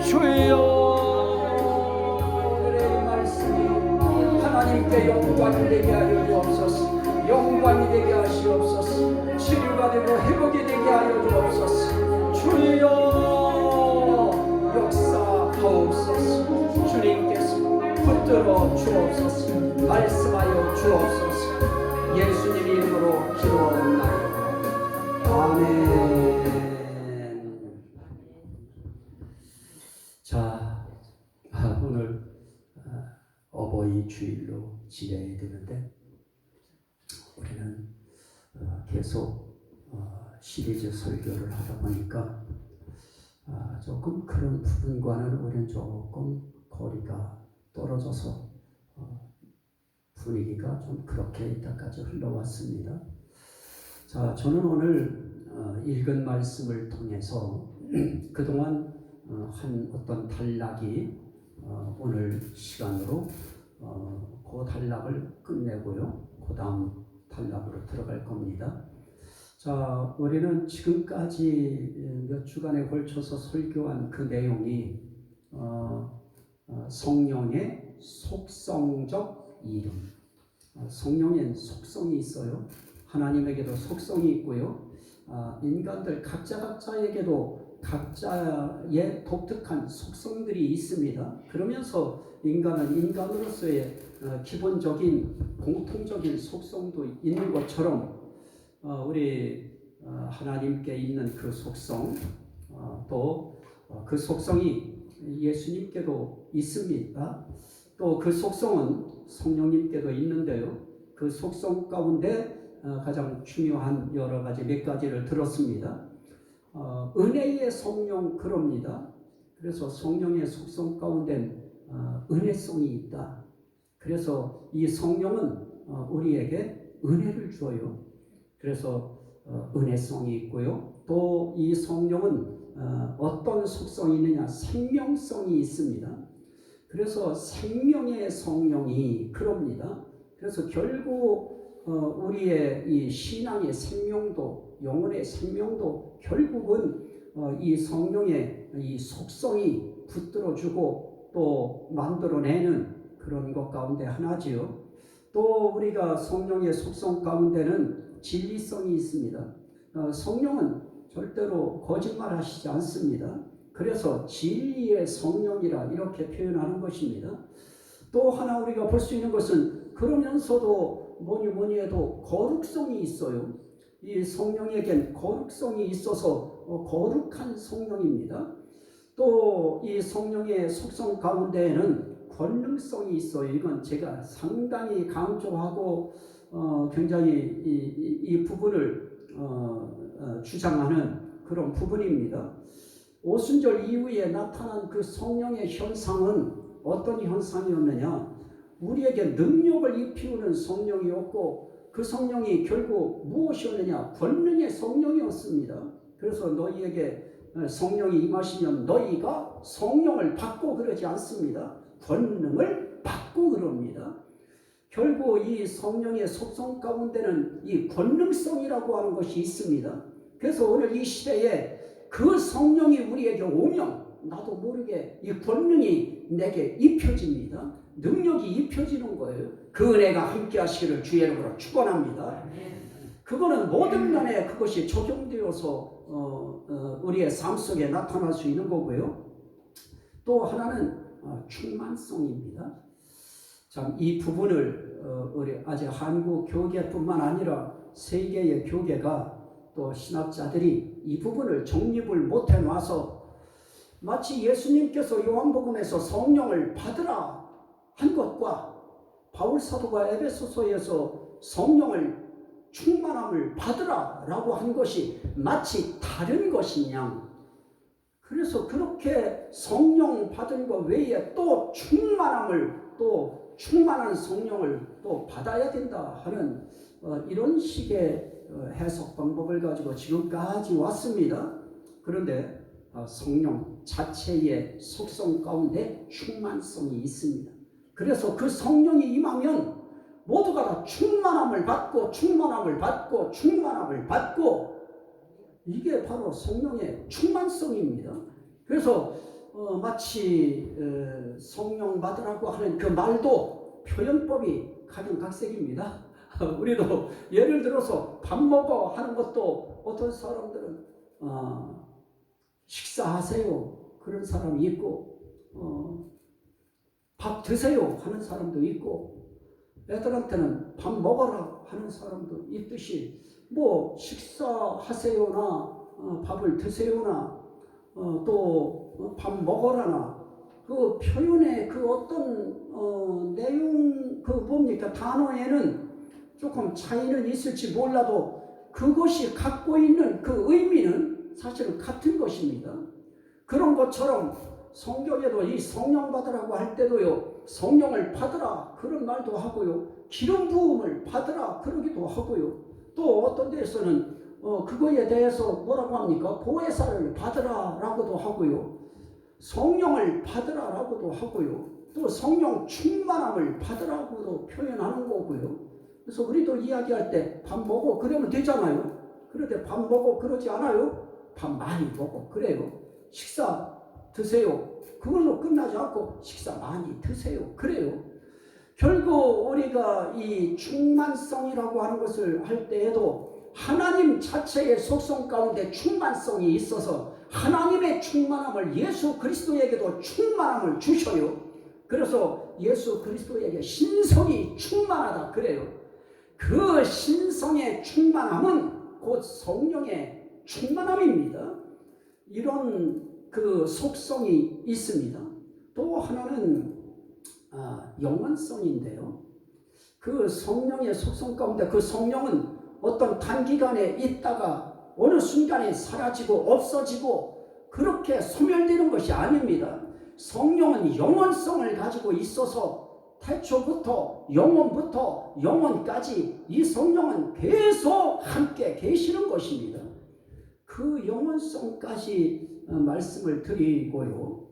주여 오늘의 말씀이 하나님께 영광이 되게 하여 주옵소서. 영광이 되게 하시옵소서. 치료가 되고 회복이 되게 하여 주옵소서. 주여 역사하옵소서. 주님께서 붙들어 주옵소서. 말씀하여 주옵소서. 예수님 이름으로 기도하옵나이다. 아멘. 자, 오늘 어버이 주일로 지내야 되는데 우리는 계속 시리즈 설교를 하다 보니까 조금 그런 부분과는 우리는 조금 거리가 떨어져서 분위기가 좀 그렇게 이따까지 흘러왔습니다. 자, 저는 오늘 읽은 말씀을 통해서 그동안 한 어떤 단락이 오늘 시간으로 그 단락을 끝내고요. 그 다음 단락으로 들어갈 겁니다. 자, 우리는 지금까지 몇 주간에 걸쳐서 설교한 그 내용이 성령의 속성적 이름. 성령엔 속성이 있어요. 하나님에게도 속성이 있고요. 인간들 각자에게도 각자의 독특한 속성들이 있습니다. 그러면서 인간은 인간으로서의 기본적인 공통적인 속성도 있는 것처럼 우리 하나님께 있는 그 속성, 또 그 속성이 예수님께도 있습니다. 또 그 속성은 성령님께도 있는데요. 그 속성 가운데 가장 중요한 여러 가지 몇 가지를 들었습니다. 은혜의 성령 그럽니다. 그래서 성령의 속성 가운데 은혜성이 있다. 그래서 이 성령은 우리에게 은혜를 줘요. 그래서 은혜성이 있고요. 또 이 성령은 어떤 속성이 있느냐? 생명성이 있습니다. 그래서 생명의 성령이 그럽니다. 그래서 결국 우리의 이 신앙의 생명도, 영혼의 생명도 결국은 이 성령의 이 속성이 붙들어주고 또 만들어내는 그런 것 가운데 하나지요. 또 우리가 성령의 속성 가운데는 진리성이 있습니다. 성령은 절대로 거짓말하시지 않습니다. 그래서 진리의 성령이라 이렇게 표현하는 것입니다. 또 하나 우리가 볼 수 있는 것은 그러면서도 뭐니 해도 거룩성이 있어요. 이 성령에겐 거룩성이 있어서 거룩한 성령입니다. 또 이 성령의 속성 가운데에는 권능성이 있어요. 이건 제가 상당히 강조하고 굉장히 이 부분을 주장하는 그런 부분입니다. 오순절 이후에 나타난 그 성령의 현상은 어떤 현상이었느냐? 우리에게 능력을 입히우는 성령이었고 그 성령이 결국 무엇이었느냐? 권능의 성령이었습니다. 그래서 너희에게 성령이 임하시면 너희가 성령을 받고 그러지 않습니다. 권능을 받고 그럽니다. 결국 이 성령의 속성 가운데는 이 권능성이라고 하는 것이 있습니다. 그래서 오늘 이 시대에 그 성령이 우리에게 오면 나도 모르게 이 권능이 내게 입혀집니다. 능력이 입혀지는 거예요. 그 은혜가 함께 하시기를 주의 이름으로 축원합니다. 그거는 모든 면에 그것이 적용되어서 우리의 삶 속에 나타날 수 있는 거고요. 또 하나는 충만성입니다. 참 이 부분을 우리 아직 한국 교계뿐만 아니라 세계의 교계가 또 신학자들이 이 부분을 정립을 못해 놔서 마치 예수님께서 요한복음에서 성령을 받으라 한 것과 바울 사도가 에베소서에서 성령을 충만함을 받으라 라고 한 것이 마치 다른 것이냐. 그래서 그렇게 성령 받은 것 외에 또 충만함을 또 충만한 성령을 또 받아야 된다 하는 이런 식의 해석 방법을 가지고 지금까지 왔습니다. 그런데 성령 자체의 속성 가운데 충만성이 있습니다. 그래서 그 성령이 임하면 모두가 다 충만함을 받고 충만함을 받고 충만함을 받고 이게 바로 성령의 충만성입니다. 그래서 마치 성령 받으라고 하는 그 말도 표현법이 각양각색입니다. 우리도 예를 들어서 밥 먹어 하는 것도 어떤 사람들은 식사하세요 그런 사람이 있고 밥 드세요 하는 사람도 있고 애들한테는 밥 먹어라 하는 사람도 있듯이 뭐 식사하세요나 밥을 드세요나 또 밥 먹어라나 그 표현의 그 어떤 내용 그 뭡니까 단어에는 조금 차이는 있을지 몰라도 그것이 갖고 있는 그 의미는 사실은 같은 것입니다. 그런 것처럼 성경에도 이 성령 받으라고 할 때도요 성령을 받으라 그런 말도 하고요 기름 부음을 받으라 그러기도 하고요 또 어떤 데에서는 그거에 대해서 뭐라고 합니까? 보혜사를 받으라 라고도 하고요 성령을 받으라 라고도 하고요 또 성령 충만함을 받으라고도 표현하는 거고요. 그래서 우리도 이야기할 때 밥 먹어 그러면 되잖아요. 그런데 밥 먹어 그러지 않아요. 밥 많이 먹어 그래요. 식사 드세요. 그걸로 끝나지 않고 식사 많이 드세요. 그래요. 결국 우리가 이 충만성이라고 하는 것을 할 때에도 하나님 자체의 속성 가운데 충만성이 있어서 하나님의 충만함을 예수 그리스도에게도 충만함을 주셔요. 그래서 예수 그리스도에게 신성이 충만하다 그래요. 그 신성의 충만함은 곧 성령의 충만함입니다. 이런 그 속성이 있습니다. 또 하나는 영원성인데요. 그 성령의 속성 가운데 그 성령은 어떤 단기간에 있다가 어느 순간에 사라지고 없어지고 그렇게 소멸되는 것이 아닙니다. 성령은 영원성을 가지고 있어서 태초부터 영원부터 영원까지 이 성령은 계속 함께 계시는 것입니다. 그 영원성까지 말씀을 드리고요.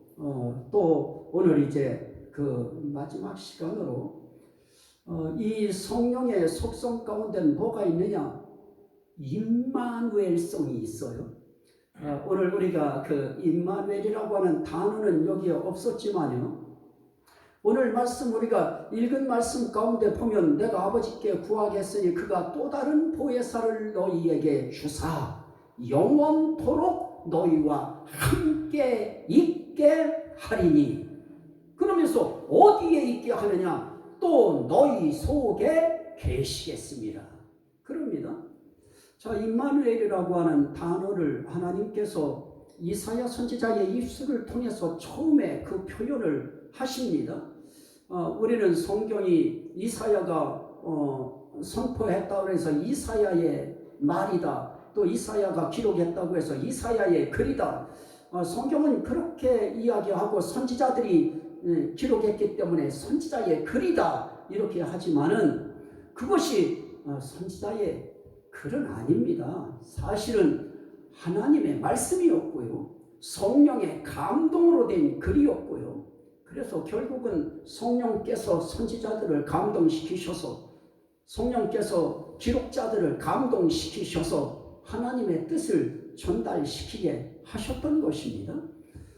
또 오늘 이제 그 마지막 시간으로 이 성령의 속성 가운데는 뭐가 있느냐? 임마누엘성이 있어요. 오늘 우리가 그 임마누엘이라고 하는 단어는 여기에 없었지만요. 오늘 말씀 우리가 읽은 말씀 가운데 보면 내가 아버지께 구하겠으니 그가 또 다른 보혜사를 너희에게 주사 영원토록 너희와 함께 있게 하리니. 그러면서 어디에 있게 하느냐? 또 너희 속에 계시겠습니다. 그럽니다. 자, 임마누엘이라고 하는 단어를 하나님께서 이사야 선지자의 입술을 통해서 처음에 그 표현을 하십니다. 우리는 성경이 이사야가 선포했다고 해서 이사야의 말이다. 또 이사야가 기록했다고 해서 이사야의 글이다. 성경은 그렇게 이야기하고 선지자들이 기록했기 때문에 선지자의 글이다 이렇게 하지만은 그것이 선지자의 글은 아닙니다. 사실은 하나님의 말씀이었고요. 성령의 감동으로 된 글이었고요. 그래서 결국은 성령께서 선지자들을 감동시키셔서 성령께서 기록자들을 감동시키셔서 하나님의 뜻을 전달시키게 하셨던 것입니다.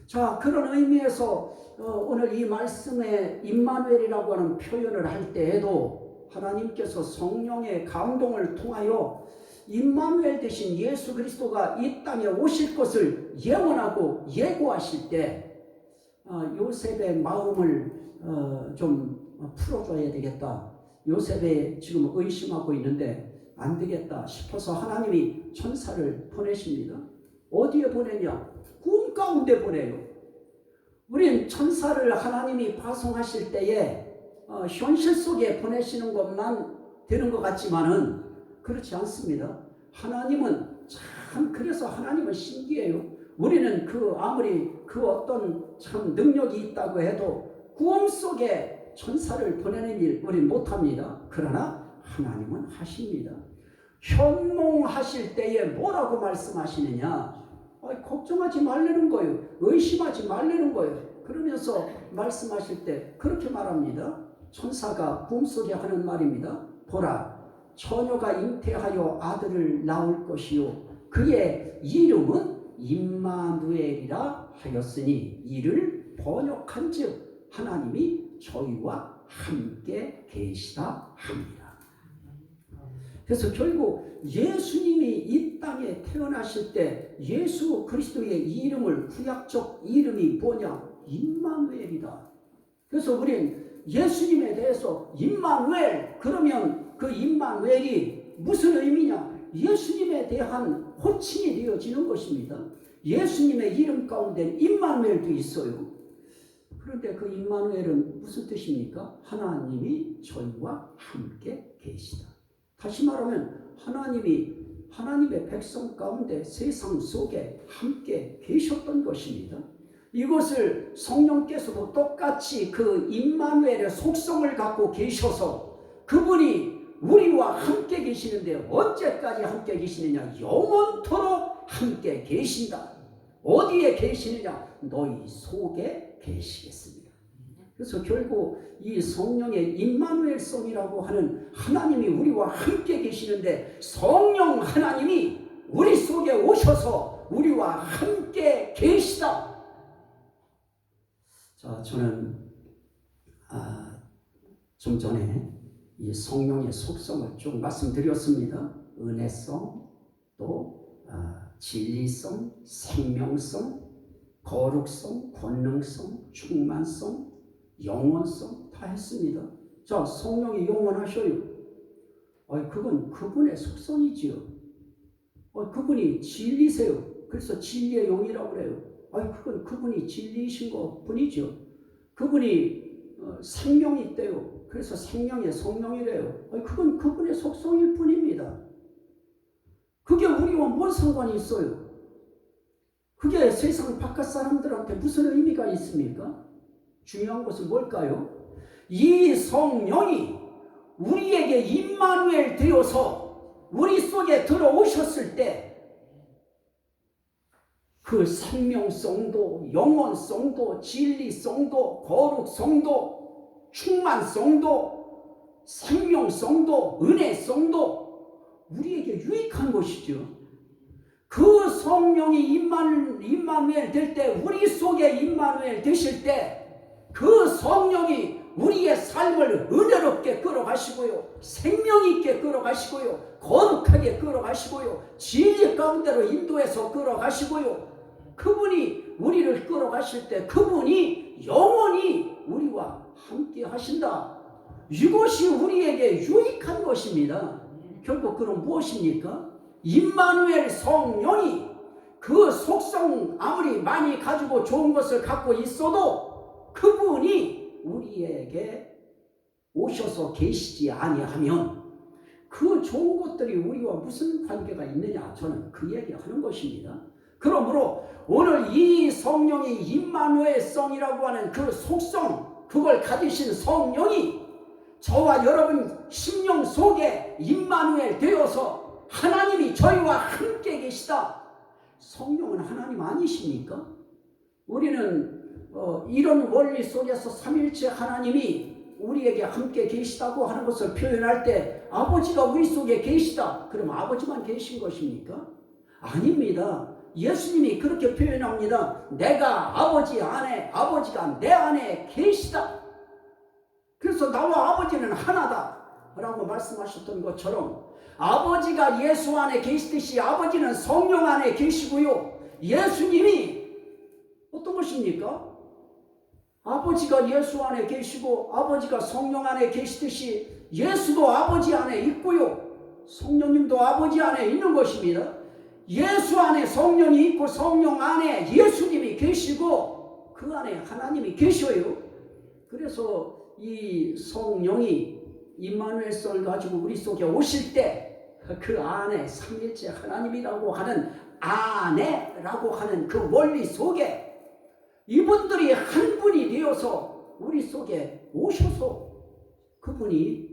자, 그런 의미에서 오늘 이 말씀에 임마누엘이라고 하는 표현을 할 때에도 하나님께서 성령의 감동을 통하여 임마누엘 대신 예수 그리스도가 이 땅에 오실 것을 예언하고 예고하실 때 요셉의 마음을 좀 풀어줘야 되겠다. 요셉이 지금 의심하고 있는데 안 되겠다 싶어서 하나님이 천사를 보내십니다. 어디에 보내냐? 꿈 가운데 보내요. 우린 천사를 하나님이 파송하실 때에 현실 속에 보내시는 것만 되는 것 같지만은 그렇지 않습니다. 하나님은 참 그래서 하나님은 신기해요. 우리는 아무리 그 어떤 참 능력이 있다고 해도 꿈 속에 천사를 보내는 일 우린 못합니다. 그러나 하나님은 하십니다. 현몽하실 때에 뭐라고 말씀하시느냐? 걱정하지 말라는 거예요. 의심하지 말라는 거예요. 그러면서 말씀하실 때 그렇게 말합니다. 천사가 꿈속에 하는 말입니다. 보라, 처녀가 잉태하여 아들을 낳을 것이요 그의 이름은 임마누엘이라 하였으니 이를 번역한즉 하나님이 저희와 함께 계시다 합니다. 그래서 결국 예수님이 이 땅에 태어나실 때 예수 그리스도의 이름을, 구약적 이름이 뭐냐? 임마누엘이다. 그래서 우리는 예수님에 대해서 임마누엘, 그러면 그 임마누엘이 무슨 의미냐? 예수님에 대한 호칭이 되어지는 것입니다. 예수님의 이름 가운데 임마누엘도 있어요. 그런데 그 임마누엘은 무슨 뜻입니까? 하나님이 저희와 함께 계시다. 다시 말하면 하나님의 백성 가운데 세상 속에 함께 계셨던 것입니다. 이것을 성령께서도 똑같이 그 임마누엘의 속성을 갖고 계셔서 그분이 우리와 함께 계시는데 언제까지 함께 계시느냐? 영원토록 함께 계신다. 어디에 계시느냐? 너희 속에 계시겠습니다. 그래서 결국 이 성령의 임마누엘성이라고 하는 하나님이 우리와 함께 계시는데 성령 하나님이 우리 속에 오셔서 우리와 함께 계시다. 자, 저는 좀 전에 이 성령의 속성을 쭉 말씀드렸습니다. 은혜성, 또 진리성, 생명성, 거룩성, 권능성, 충만성, 영원성 다 했습니다. 자, 성령이 영원하셔요. 그건 그분의 속성이지요. 그분이 진리세요. 그래서 진리의 영이라고 그래요. 그건 그분이 진리이신 것 뿐이죠. 그분이 생명이 있대요. 그래서 생명의 성령이래요. 그건 그분의 속성일 뿐입니다. 그게 우리와 뭔 상관이 있어요? 그게 세상 바깥 사람들한테 무슨 의미가 있습니까? 중요한 것은 뭘까요? 이 성령이 우리에게 임마누엘 되어서 우리 속에 들어오셨을 때 그 생명성도, 영원성도, 진리성도, 거룩성도, 충만성도, 생명성도, 은혜성도 우리에게 유익한 것이죠. 그 성령이 임마누엘 될 때, 우리 속에 임마누엘 되실 때 그 성령이 우리의 삶을 은혜롭게 끌어가시고요, 생명 있게 끌어가시고요, 거룩하게 끌어가시고요, 진리 가운데로 인도해서 끌어가시고요, 그분이 우리를 끌어가실 때 그분이 영원히 우리와 함께 하신다. 이것이 우리에게 유익한 것입니다. 결국 그럼 무엇입니까? 임마누엘 성령이 그 속성 아무리 많이 가지고 좋은 것을 갖고 있어도 그분이 우리에게 오셔서 계시지 아니하면 그 좋은 것들이 우리와 무슨 관계가 있느냐? 저는 그 얘기하는 것입니다. 그러므로 오늘 이 성령이 임마누엘성이라고 하는 그 속성, 그걸 가지신 성령이 저와 여러분 심령 속에 임마누엘 되어서 하나님이 저희와 함께 계시다. 성령은 하나님 아니십니까? 우리는 이런 원리 속에서 삼일체 하나님이 우리에게 함께 계시다고 하는 것을 표현할 때 아버지가 우리 속에 계시다. 그럼 아버지만 계신 것입니까? 아닙니다. 예수님이 그렇게 표현합니다. 내가 아버지 안에, 아버지가 내 안에 계시다. 그래서 나와 아버지는 하나다 라고 말씀하셨던 것처럼 아버지가 예수 안에 계시듯이 아버지는 성령 안에 계시고요, 예수님이 어떤 것입니까? 아버지가 예수 안에 계시고 아버지가 성령 안에 계시듯이 예수도 아버지 안에 있고요, 성령님도 아버지 안에 있는 것입니다. 예수 안에 성령이 있고 성령 안에 예수님이 계시고 그 안에 하나님이 계셔요. 그래서 이 성령이 임마누엘성을 가지고 우리 속에 오실 때 그 안에 삼일체 하나님이라고 하는 안에라고 하는 그 원리 속에 이분들이 한 분이 되어서 우리 속에 오셔서 그분이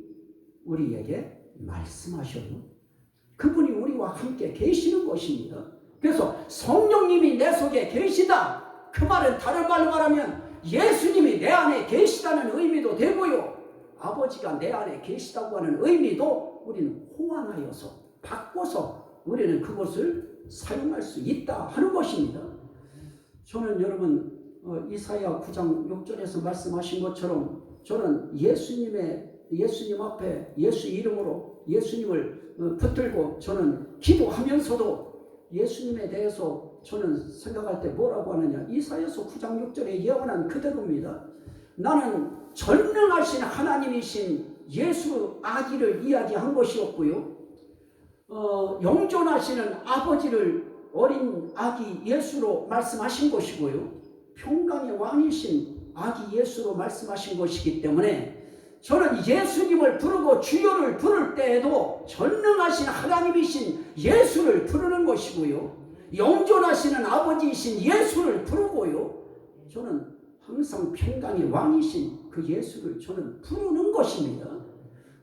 우리에게 말씀하셔요. 그분이 우리와 함께 계시는 것입니다. 그래서 성령님이 내 속에 계시다. 그 말은 다른 말로 말하면 예수님이 내 안에 계시다는 의미도 되고요, 아버지가 내 안에 계시다고 하는 의미도 우리는 호환하여서 바꿔서 우리는 그것을 사용할 수 있다 하는 것입니다. 저는 여러분 이사야 9장 6절에서 말씀하신 것처럼 저는 예수님 앞에 예수 이름으로 예수님을 붙들고 저는 기도하면서도 예수님에 대해서 저는 생각할 때 뭐라고 하느냐, 이사야서 9장 6절에 예언한 그대로입니다. 나는 전능하신 하나님이신 예수 아기를 이야기한 것이었고요, 영존하시는 아버지를 어린 아기 예수로 말씀하신 것이고요, 평강의 왕이신 아기 예수로 말씀하신 것이기 때문에 저는 예수님을 부르고 주여를 부를 때에도 전능하신 하나님이신 예수를 부르는 것이고요, 영존하시는 아버지이신 예수를 부르고요, 저는 항상 평강의 왕이신 그 예수를 저는 부르는 것입니다.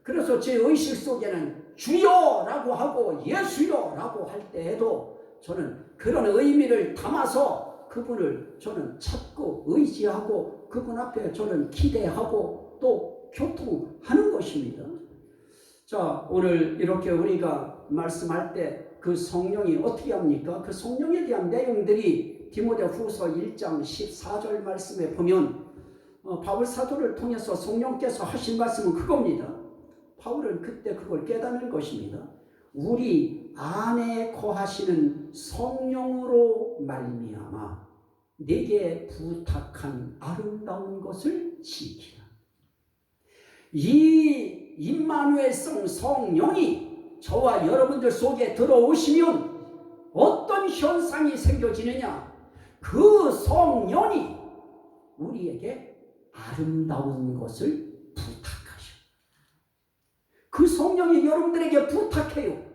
그래서 제 의식 속에는 주여라고 하고 예수여라고 할 때에도 저는 그런 의미를 담아서 그분을 저는 찾고 의지하고 그분 앞에 저는 기대하고 또 교통하는 것입니다. 자, 오늘 이렇게 우리가 말씀할 때 그 성령이 어떻게 합니까? 그 성령에 대한 내용들이 디모데후서 1장 14절 말씀에 보면 바울 사도를 통해서 성령께서 하신 말씀은 그겁니다. 바울은 그때 그걸 깨닫는 것입니다. 우리 안에 거하시는 성령으로 말미암아 내게 부탁한 아름다운 것을 지키라. 이 임마누엘성 성령이 저와 여러분들 속에 들어오시면 어떤 현상이 생겨지느냐? 그 성령이 우리에게 아름다운 것을 부탁하셔. 그 성령이 여러분들에게 부탁해요.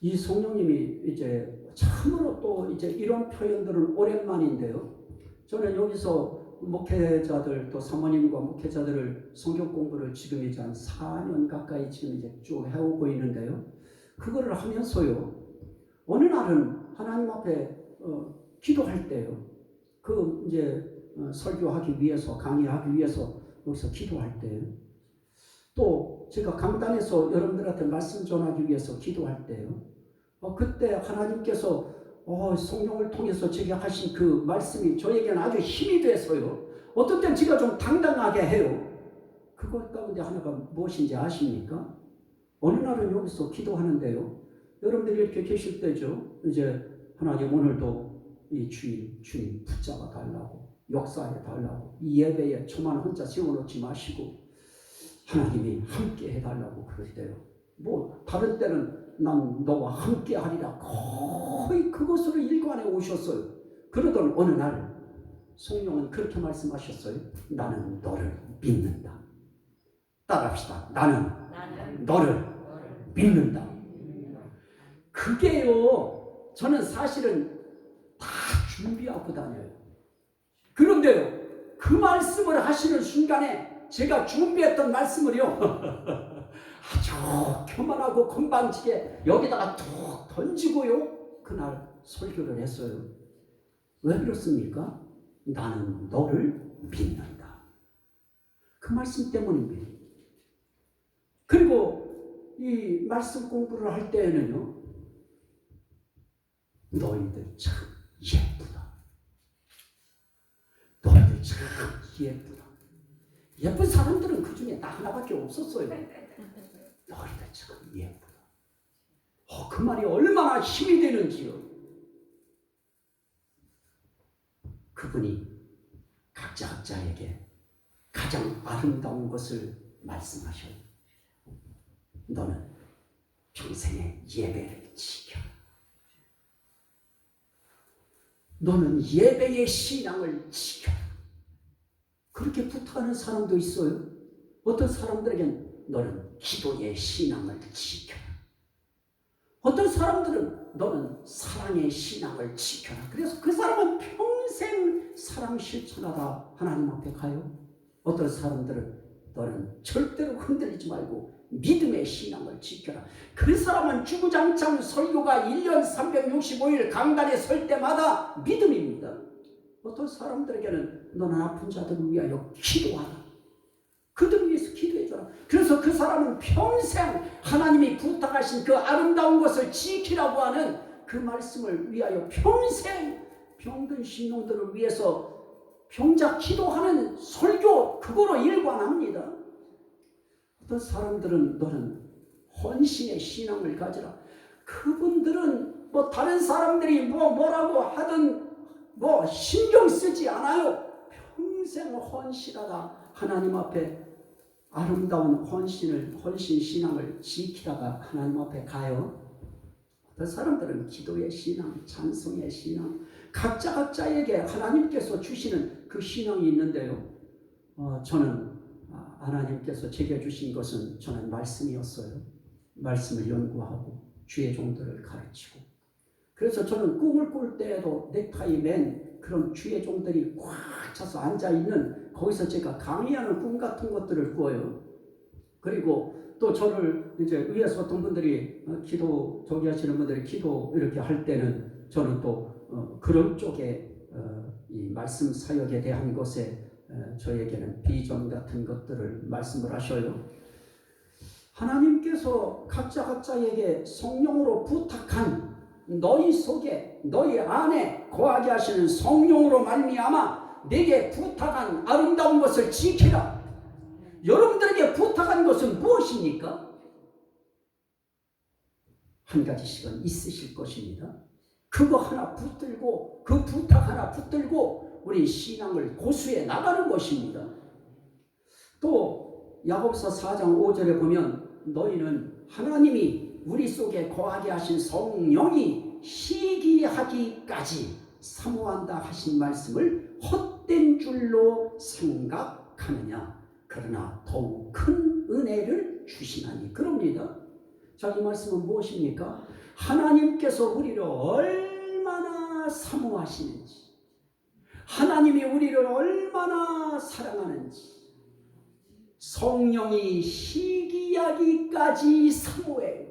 이 성령님이 이제 참으로 또 이제 이런 표현들은 오랜만인데요. 저는 여기서 목회자들 또 사모님과 목회자들을 성경 공부를 지금 이제 한 4년 가까이 지금 이제 쭉 해오고 있는데요. 그거를 하면서요, 어느 날은 하나님 앞에 기도할 때요, 그 이제 설교하기 위해서 강의하기 위해서 여기서 기도할 때요, 또 제가 강단에서 여러분들한테 말씀 전하기 위해서 기도할 때요, 그때 하나님께서 성령을 통해서 제게 하신 그 말씀이 저에게는 아주 힘이 돼서요, 어떤 때는 제가 좀 당당하게 해요. 그것 가운데 하나가 무엇인지 아십니까? 어느 날은 여기서 기도하는데요, 여러분들이 이렇게 계실 때죠, 이제 하나님 오늘도 이 주님 붙잡아 달라고, 역사해 달라고, 이 예배에 저만 혼자 세워놓지 마시고 하나님이 함께 해달라고 그럴 때요, 뭐 다른 때는 난 너와 함께 하리라 거의 그것으로 일관해 오셨어요. 그러던 어느 날 성령은 그렇게 말씀하셨어요. 나는 너를 믿는다. 따라합시다. 나는 너를 믿는다. 그게요, 저는 사실은 다 준비하고 다녀요. 그런데요, 그 말씀을 하시는 순간에 제가 준비했던 말씀을요 아주 교만하고 건방지게 여기다가 툭 던지고요, 그날 설교를 했어요. 왜 그렇습니까? 나는 너를 믿는다. 그 말씀 때문입니다. 그리고 이 말씀 공부를 할 때에는요, 너희들 참 예쁘다. 너희들 참 예쁘다. 예쁜 사람들은 그 중에 나 하나밖에 없었어요. 너희들 참 예쁘다. 그 말이 얼마나 힘이 되는지요. 그분이 각자에게 가장 아름다운 것을 말씀하셔요. 너는 평생의 예배를 지켜라. 너는 예배의 신앙을 지켜라. 그렇게 부탁하는 사람도 있어요. 어떤 사람들에겐 너는 기도의 신앙을 지켜라. 어떤 사람들은 너는 사랑의 신앙을 지켜라. 그래서 그 사람은 평생 사랑 실천하다 하나님 앞에 가요. 어떤 사람들은 너는 절대로 흔들리지 말고 믿음의 신앙을 지켜라. 그 사람은 주구장창 설교가 1년 365일 강단에 설 때마다 믿음입니다. 어떤 사람들에게는 너는 아픈 자들을 위하여 기도하라. 그들을 위해서 기도해줘라. 그래서 그 사람은 평생 하나님이 부탁하신 그 아름다운 것을 지키라고 하는 그 말씀을 위하여 평생 병든 신령들을 위해서 병자 기도하는 설교 그거로 일관합니다. 어떤 사람들은 너는 헌신의 신앙을 가지라. 그분들은 뭐 다른 사람들이 뭐라고 하든 뭐 신경 쓰지 않아요. 평생 헌신하다 하나님 앞에 아름다운 헌신 신앙을 지키다가 하나님 앞에 가요. 어떤 사람들은 기도의 신앙, 찬송의 신앙, 각자에게 하나님께서 주시는 그 신앙이 있는데요. 저는 하나님께서 제게 주신 것은 저는 말씀이었어요. 말씀을 연구하고 주의 종들을 가르치고, 그래서 저는 꿈을 꿀 때에도 넥타이 맨 그런 주의 종들이 꽉 차서 앉아있는 거기서 제가 강의하는 꿈 같은 것들을 꾸어요. 그리고 또 저를 이제 위에서 어떤 분들이 기도 저기 하시는 분들이 기도 이렇게 할 때는 저는 또 그런 쪽에 이 말씀 사역에 대한 것에 저에게는 비전 같은 것들을 말씀을 하셔요. 하나님께서 각자에게 성령으로 부탁한 너희 속에 너희 안에 거하게 하시는 성령으로 말미암아 내게 부탁한 아름다운 것을 지키라. 여러분들에게 부탁한 것은 무엇입니까? 한 가지씩은 있으실 것입니다. 그거 하나 붙들고 그 부탁 하나 붙들고 우리 신앙을 고수해 나가는 것입니다. 또 야고보서 4장 5절에 보면 너희는 하나님이 우리 속에 거하게 하신 성령이 시기하기까지 사모한다 하신 말씀을 헛된 줄로 생각하느냐. 그러나 더욱 큰 은혜를 주시나니. 그럽니다. 자, 이 말씀은 무엇입니까? 하나님께서 우리를 얼마나 사모하시는지, 하나님이 우리를 얼마나 사랑하는지, 성령이 시기하기까지 사모해요.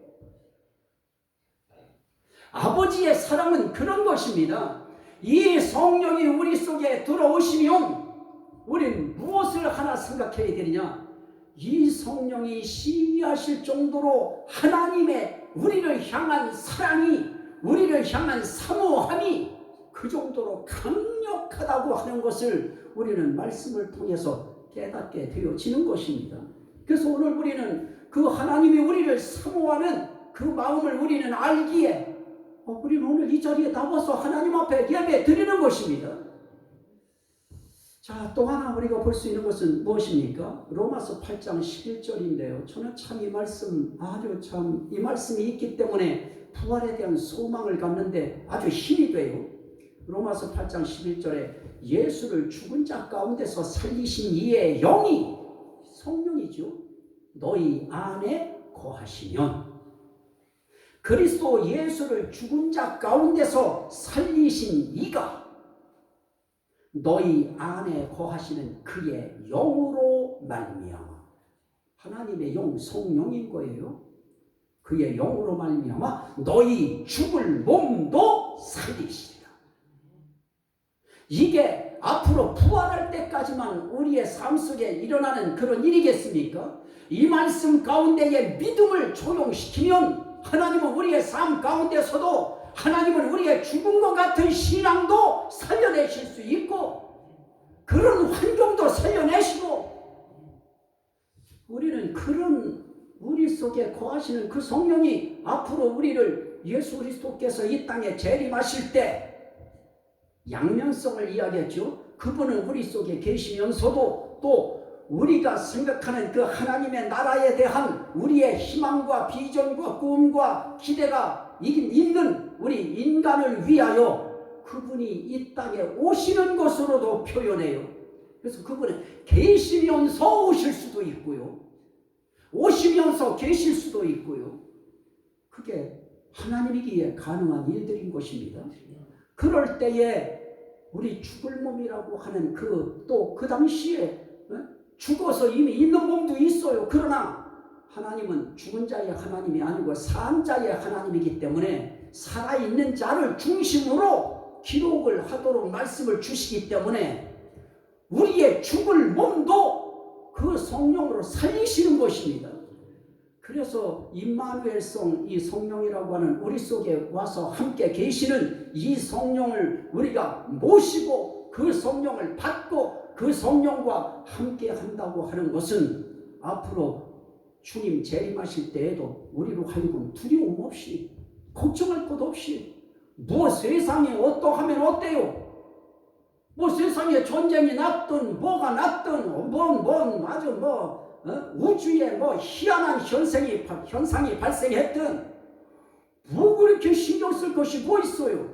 아버지의 사랑은 그런 것입니다. 이 성령이 우리 속에 들어오시면 우리는 무엇을 하나 생각해야 되느냐? 이 성령이 시기하실 정도로 하나님의 우리를 향한 사랑이, 우리를 향한 사모함이 그 정도로 강력하다고 하는 것을 우리는 말씀을 통해서 깨닫게 되어지는 것입니다. 그래서 오늘 우리는 그 하나님이 우리를 사모하는 그 마음을 우리는 알기에 우리는 오늘 이 자리에 나와서 하나님 앞에 예배 드리는 것입니다. 자, 또 하나 우리가 볼 수 있는 것은 무엇입니까? 로마서 8장 11절인데요. 저는 참 이 말씀 아주 참 이 말씀이 있기 때문에 부활에 대한 소망을 갖는데 아주 힘이 돼요. 로마서 8장 11절에 예수를 죽은 자 가운데서 살리신 이의 영이, 성령이죠, 너희 안에 거하시면, 그리스도 예수를 죽은 자 가운데서 살리신 이가 너희 안에 거하시는 그의 영으로 말미암아, 하나님의 영, 성령인 거예요. 그의 영으로 말미암아 너희 죽을 몸도 살리시리라. 이게 앞으로 부활할 때까지만 우리의 삶 속에 일어나는 그런 일이겠습니까? 이 말씀 가운데에 믿음을 적용시키면 하나님은 우리의 삶 가운데서도, 하나님은 우리의 죽은 것 같은 신앙도 살려내실 수 있고, 그런 환경도 살려내시고, 우리는 그런 우리 속에 거하시는 그 성령이 앞으로 우리를 예수 그리스도께서 이 땅에 재림하실 때 양면성을 이야기했죠. 그분은 우리 속에 계시면서도 또 우리가 생각하는 그 하나님의 나라에 대한 우리의 희망과 비전과 꿈과 기대가 있는 우리 인간을 위하여 그분이 이 땅에 오시는 것으로도 표현해요. 그래서 그분은 계시면서 오실 수도 있고요, 오시면서 계실 수도 있고요. 그게 하나님이기에 가능한 일들인 것입니다. 그럴 때에 우리 죽을 몸이라고 하는 또 그 당시에 죽어서 이미 있는 몸도 있어요. 그러나 하나님은 죽은 자의 하나님이 아니고 산 자의 하나님이기 때문에 살아있는 자를 중심으로 기록을 하도록 말씀을 주시기 때문에 우리의 죽을 몸도 그 성령으로 살리시는 것입니다. 그래서 임마누엘성, 이 성령이라고 하는 우리 속에 와서 함께 계시는 이 성령을 우리가 모시고 그 성령을 받고 그 성령과 함께 한다고 하는 것은 앞으로 주님 재림하실 때에도 우리로 하여금 두려움 없이 걱정할 것 없이 뭐 세상에 어떠하면 어때요? 뭐 세상에 전쟁이 났든 뭐가 났든 아주 우주에 뭐 희한한 현상이 발생했든 뭐 그렇게 신경 쓸 것이 뭐 있어요?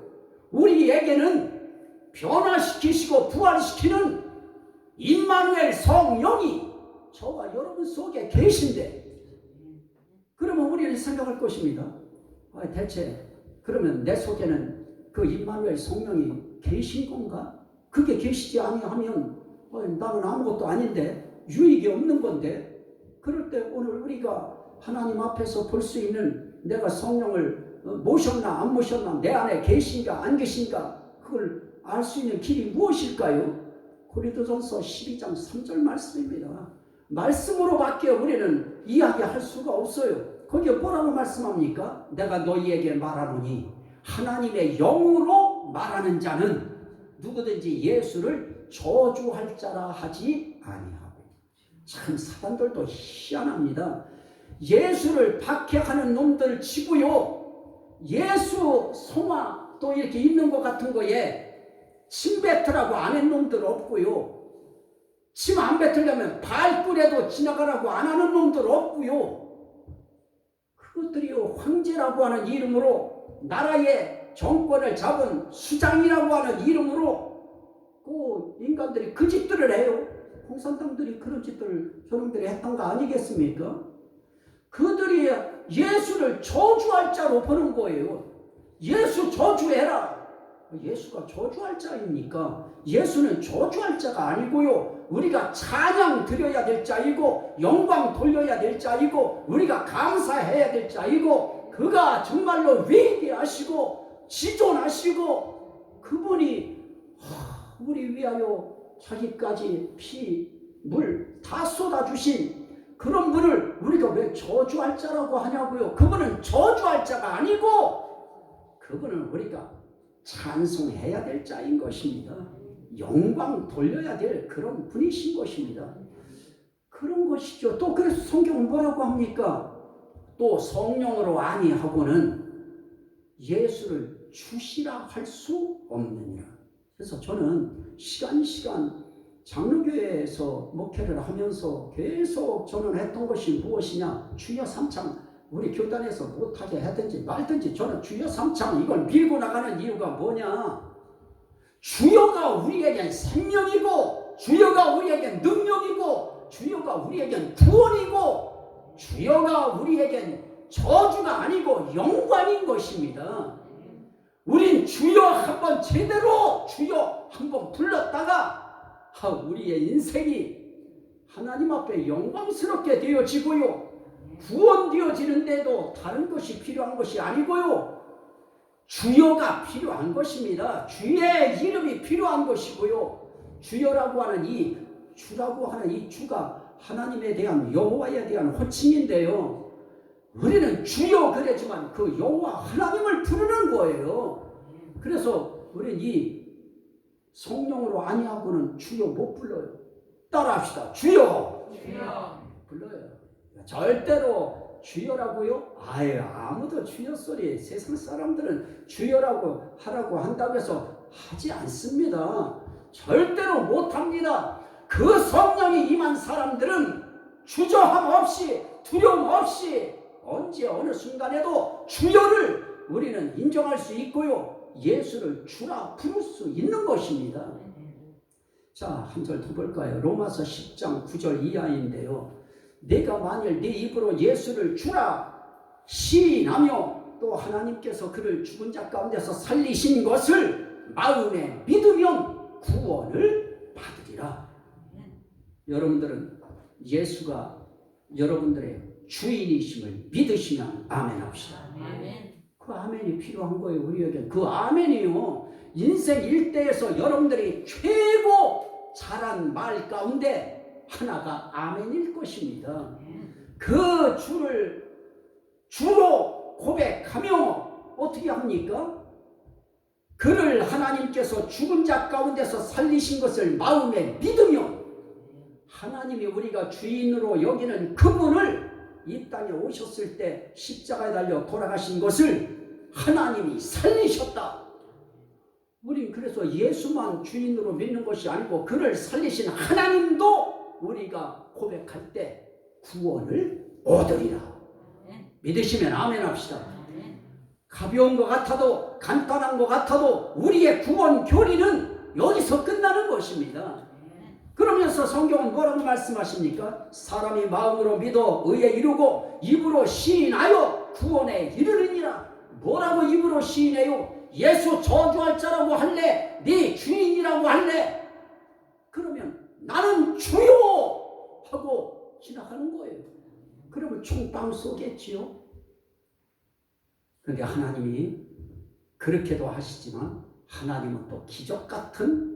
우리에게는 변화시키시고 부활시키는 임마누엘 성령이 저와 여러분 속에 계신데, 그러면 우리는 생각할 것입니다. 대체 그러면 내 속에는 그 임마누엘 성령이 계신 건가? 그게 계시지 아니하면 나는 아무것도 아닌데, 유익이 없는 건데. 그럴 때 오늘 우리가 하나님 앞에서 볼 수 있는, 내가 성령을 모셨나 안 모셨나, 내 안에 계신가 안 계신가, 그걸 알 수 있는 길이 무엇일까요? 고린도전서 12장 3절 말씀입니다. 말씀으로밖에 우리는 이야기할 수가 없어요. 거기에 뭐라고 말씀합니까? 내가 너희에게 말하노니 하나님의 영으로 말하는 자는 누구든지 예수를 저주할 자라 하지 아니하고. 참 사람들도 희한합니다. 예수를 박해하는 놈들 치고요, 예수 성화 또 이렇게 있는 것 같은 거에 침 뱉으라고 안 한 놈들 없고요, 침 안 뱉으려면 발불에도 지나가라고 안 하는 놈들 없고요, 그것들이요 황제라고 하는 이름으로 나라의 정권을 잡은 수장이라고 하는 이름으로 그 인간들이 그 짓들을 해요. 공산당들이 그런 짓들을 저놈들이 했던 거 아니겠습니까? 그들이 예수를 저주할 자로 보는 거예요. 예수 저주해라. 예수가 저주할 자입니까? 예수는 저주할 자가 아니고요, 우리가 찬양 드려야 될 자이고 영광 돌려야 될 자이고 우리가 감사해야 될 자이고, 그가 정말로 위대하시고 지존하시고 그분이 우리 위하여 자기까지 피, 물 다 쏟아주신 그런 분을 우리가 왜 저주할 자라고 하냐고요. 그분은 저주할 자가 아니고 그분은 우리가 찬송해야 될 자인 것입니다. 영광 돌려야 될 그런 분이신 것입니다. 그런 것이죠. 또 그래서 성경은 뭐라고 합니까? 또 성령으로 아니하고는 예수를 주시라 할 수 없느니라. 그래서 저는 시간 장로교회에서 목회를 하면서 계속 저는 했던 것이 무엇이냐, 주여 삼창 우리 교단에서 못하게 하든지 말든지 저는 주여 삼창 이걸 밀고 나가는 이유가 뭐냐, 주여가 우리에겐 생명이고 주여가 우리에겐 능력이고 주여가 우리에겐 구원이고 주여가 우리에겐 저주가 아니고 영광인 것입니다. 우린 주여 한번 제대로 주여 한번 불렀다가 우리의 인생이 하나님 앞에 영광스럽게 되어지고요, 구원되어지는데도 다른 것이 필요한 것이 아니고요, 주여가 필요한 것입니다. 주의 이름이 필요한 것이고요, 주여라고 하는 이 주라고 하는 이 주가 하나님에 대한 여호와에 대한 호칭인데요, 우리는 주여 그랬지만 그 여호와 하나님을 부르는 거예요. 그래서 우리는 이 성령으로 아니하고는 주여 못 불러요. 따라합시다. 주여. 불러요. 절대로 주여라고요? 아무도 주여 소리, 세상 사람들은 주여라고 하라고 한다고 해서 하지 않습니다. 절대로 못합니다. 그 성령이 임한 사람들은 주저함 없이 두려움 없이 언제 어느 순간에도 주여를 우리는 인정할 수 있고요, 예수를 주라 부를 수 있는 것입니다. 자, 한 절 더 볼까요? 로마서 10장 9절 이하인데요, 내가 만일 네 입으로 예수를 주라 시인하며 또 하나님께서 그를 죽은 자 가운데서 살리신 것을 마음에 믿으면 구원을 받으리라. 여러분들은 예수가 여러분들의 주인이심을 믿으시면 아멘 합시다. 그 아멘이 필요한 거예요. 우리에게 그 아멘이요, 인생 일대에서 여러분들이 최고 잘한 말 가운데 하나가 아멘일 것입니다. 그 주를 주로 고백하며 어떻게 합니까? 그를 하나님께서 죽은 자 가운데서 살리신 것을 마음에 믿으며 하나님이 우리가 주인으로 여기는 그분을 이 땅에 오셨을 때 십자가에 달려 돌아가신 것을 하나님이 살리셨다. 우린 그래서 예수만 주인으로 믿는 것이 아니고 그를 살리신 하나님도 우리가 고백할 때 구원을 얻으리라. 믿으시면 아멘 합시다. 가벼운 것 같아도 간단한 것 같아도 우리의 구원 교리는 여기서 끝나는 것입니다. 그러면서 성경은 뭐라고 말씀하십니까? 사람이 마음으로 믿어 의에 이르고 입으로 시인하여 구원에 이르느니라. 뭐라고 입으로 시인해요? 예수 저주할 자라고 할래? 네 주인이라고 할래? 그러면 나는 주요 하고 지나가는 거예요. 그러면 총빵 쏘겠지요. 그런데 하나님이 그렇게도 하시지만 하나님은 또 기적 같은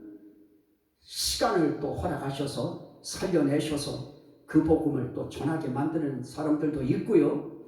시간을 또 허락하셔서 살려내셔서 그 복음을 또 전하게 만드는 사람들도 있고요.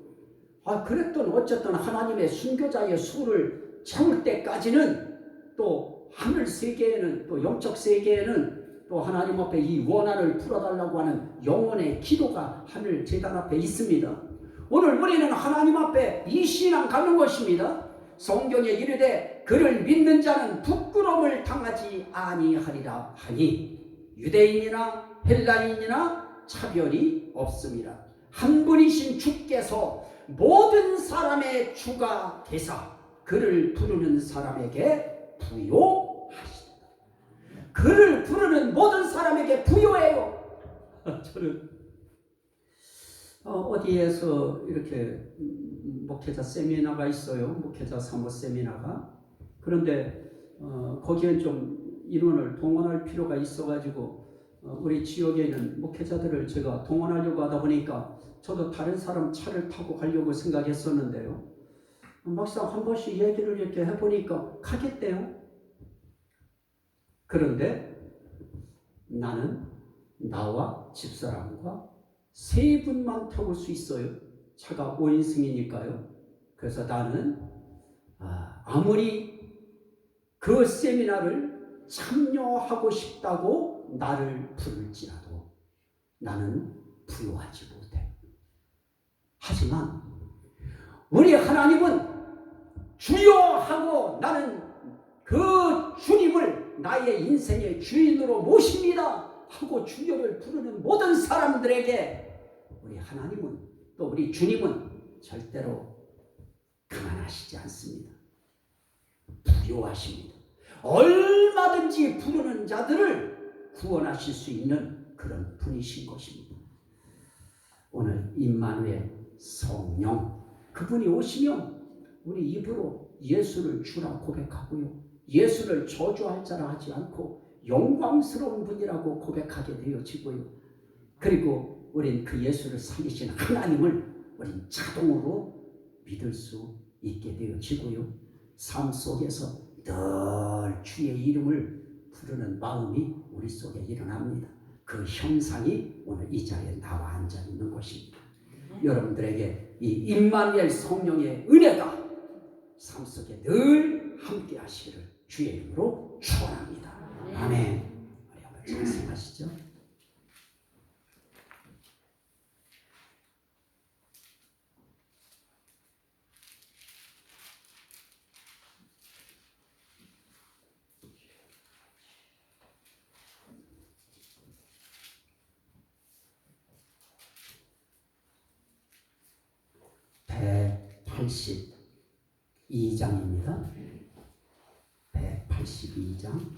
그랬던 어쨌든 하나님의 순교자의 수를 채울 때까지는 또 하늘 세계에는 또 영적 세계에는 또 하나님 앞에 이 원한을 풀어달라고 하는 영혼의 기도가 하늘 제단 앞에 있습니다. 오늘 우리는 하나님 앞에 이 신앙 갖는 것입니다. 성경에 이르되 그를 믿는 자는 부끄러움을 당하지 아니하리라 하니 유대인이나 헬라인이나 차별이 없습니다. 한 분이신 주께서 모든 사람의 주가 되사 그를 부르는 사람에게 부요하시다. 그를 부르는 모든 사람에게 부요해요. 저는 어디에서 이렇게 목회자 세미나가 있어요. 목회자 사모 세미나가. 그런데 거기에 좀 인원을 동원할 필요가 있어가지고 우리 지역에 있는 목회자들을 제가 동원하려고 하다 보니까 저도 다른 사람 차를 타고 가려고 생각했었는데요. 막상 한 번씩 얘기를 이렇게 해보니까 가겠대요. 그런데 나는 나와 집사람과 세 분만 태울 수 있어요. 차가 5인승이니까요. 그래서 나는 아무리 그 세미나를 참여하고 싶다고 나를 부를지라도 나는 부요하지 못해. 하지만 우리 하나님은 주여하고 나는 그 주님을 나의 인생의 주인으로 모십니다 하고 주여를 부르는 모든 사람들에게 우리 하나님은 또 우리 주님은 절대로 가만하시지 않습니다. 부요하십니다. 얼마든지 부르는 자들을 구원하실 수 있는 그런 분이신 것입니다. 오늘 임마누엘 성령 그분이 오시면 우리 입으로 예수를 주라 고백하고요. 예수를 저주할 자라 하지 않고 영광스러운 분이라고 고백하게 되어지고요. 그리고 우린 그 예수를 살리신 하나님을 우린 자동으로 믿을 수 있게 되어지고요. 삶 속에서 늘 주의 이름을 부르는 마음이 우리 속에 일어납니다. 그 형상이 오늘 이 자리에 나와 앉아 있는 것입니다. 여러분들에게 이 임마누엘 성령의 은혜가 삶 속에 늘 함께 하시기를 주의 이름으로 축원합니다. 아멘. 우리 한번 찬송하시죠. (182장입니다) 182장